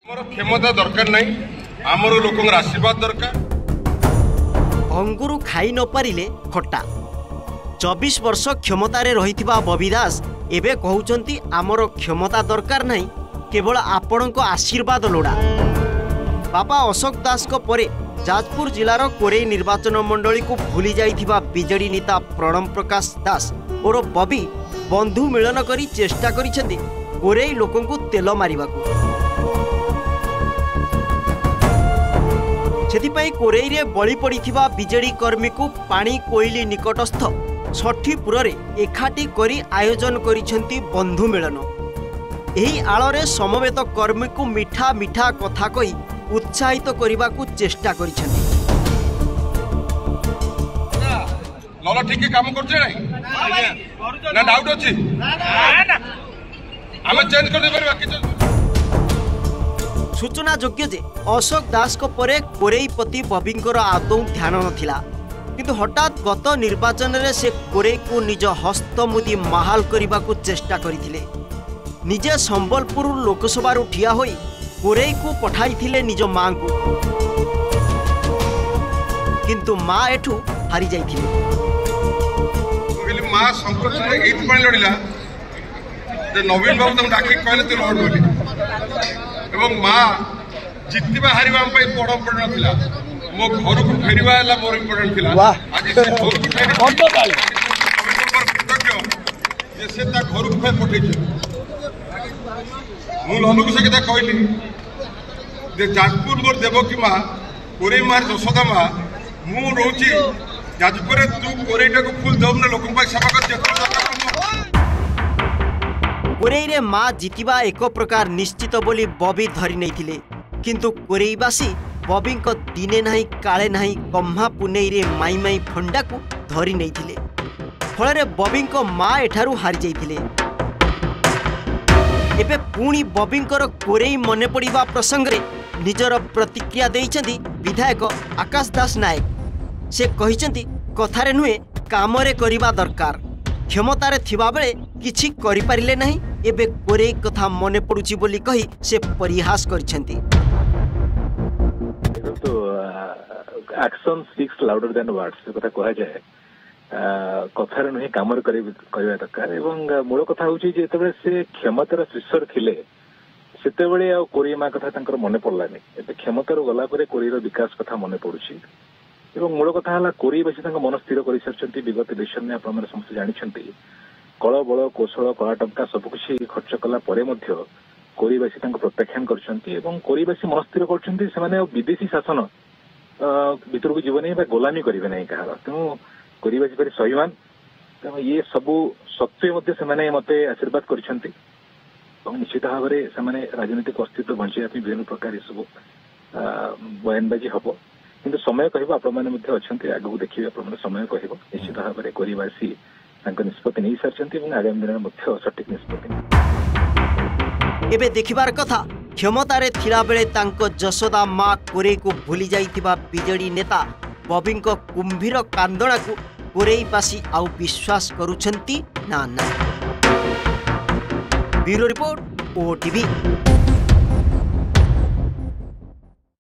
क्षमता दरकार नहीं, आमर लोक आशीर्वाद दरकार। अंगुरु खाई न पारिले खट्टा 24 वर्ष क्षमतार रही बबी दास एबे कहउचंती आमर क्षमता दरकार नहीं, केवल आपणक आशीर्वाद लोड़ा। बाबा अशोक दास को परे जाजपुर जिलार कोरेई निर्वाचन मंडली को भूली जाइथिबा बीजेडी नेता प्रणम प्रकाश दास और बबी बंधु मिलन करी चेष्टा करिसेंती कोरेई लोकंकु तेल मारिबाकू। सेथिपाई कोरेई रे बळी पड़िथिबा बीजेडी कर्मी को पानी कोइली निकटस्थ छठीपुर रे एकाठी करी आयोजन करिसेंती बंधु मिलन। एही आଳରେ समवेत कर्मी को मिठा मिठा कथा कही उत्साहित करने को चेष्टा करिसेंती। लला ठीक के काम करछे ना डाउट अछि हम चेंज कर दे परबा कि। सूचना योग्य जे अशोक दास को परे कोरेईपति बबींकर आदौ ध्यान नथिला, किंतु हठात गत निर्वाचन रे से कोरेई को निज हस्तमुदी महाल करने को चेष्टा करथिले। निजे संबलपुर लोकसभा ठिया होई कोरेई को पठाइथिले निज मां को, किंतु मां एठू हारी जाइथिले। मां संकट रे एत पानी लड़िला जे नवीन बाबू तुम डाकी कहले तू लड़ बोली एवं मां जितबा हारिबा हम पई बड़ पड़ नथिला। मो घर को फेरिबा हला मोर इम्पोर्टेंट थिला। आज से घर को फेरिबा जे से ता घर को फेर पठै छै। मु लनु से कथा कहली जे जाजपुर मोर देवकी मां कोरेई मार जशोदा मां मु रोची जाजपुर तू कोरेईटा को फुल दम ने लोकन पाई सेवा कर जे। कोरेई रे मां जितिबा एक प्रकार निश्चित बोली बबी धरी नैथिले, किंतु कोरेईवासी बबी को दिने नाही काले नाही कम्हा पुनेई रे माई माई फंडा को धरी नैथिले। फल बबी को मां एठारू हारी जाइथिले। एबे पुणी बबींकर कोरेई मने पड़िबा प्रसंग रे निजर प्रतिक्रिया देइछंती विधायक आकाश दास नायक। से कहिछंती कथारे नुहे कामरे करिबा दरकार, क्षमतारे थिबा बेले किछि करि पारिले नाही, एबे कोरेई कथा मने पड़ुछि बोली कही से परिहास करिछंती। तो action speaks louder than words कथा कहा जाय। कथार नुहे कामर करवा दरकार। एवं मूल कथा होची जे तबे से क्षमतार शीर्षर थिले सेतेबेले आ कोरेई मा कथा तांकर मने पड़लानी। एबे क्षमतार गला परे कोरेईर विकास कथा मने पड़ुछि। एवं मूल कथा हला कोरेईवासी तांक मन स्थिर करि सरचंती। विगत इलेक्शन में आपण माने समस्त जानिछंती कळ बळ कौशल कला टंका सब किछि खर्च कला परे मध्य कोरेईवासी तांक प्रत्याख्यान करचंती। एवं कोरेईवासी मन स्थिर करचंती सेमाने विदेशी शासन भितर को जीवन बा गोलामी करिवे नै कहार। तेणु कोरेईवासी पर सहीवान। तेणु ये सब सत्वे मध्य सेमाने मते आशीर्वाद करचंती। निश्चित भाव में राजनीतिक अस्तित्व बंचाई विभिन्न प्रकार सब बयानबाजी हम, किंतु समय कह आगू देखिए समय कह निश्चित भाव में कोरेईवासी निष्पत्ति नहीं सारी आगामी दिन में सठिक निष्पत्ति। एबे देखिबार कथा क्षमतारे थिला बेले तांको जशोदा मां कोरेई को भूली जाइथिबा बीजेडी नेता बबींको कुंभीर कांदणा को कोरेईवासी आउ विश्वास करुछंती ना ना। Bureau report OTV.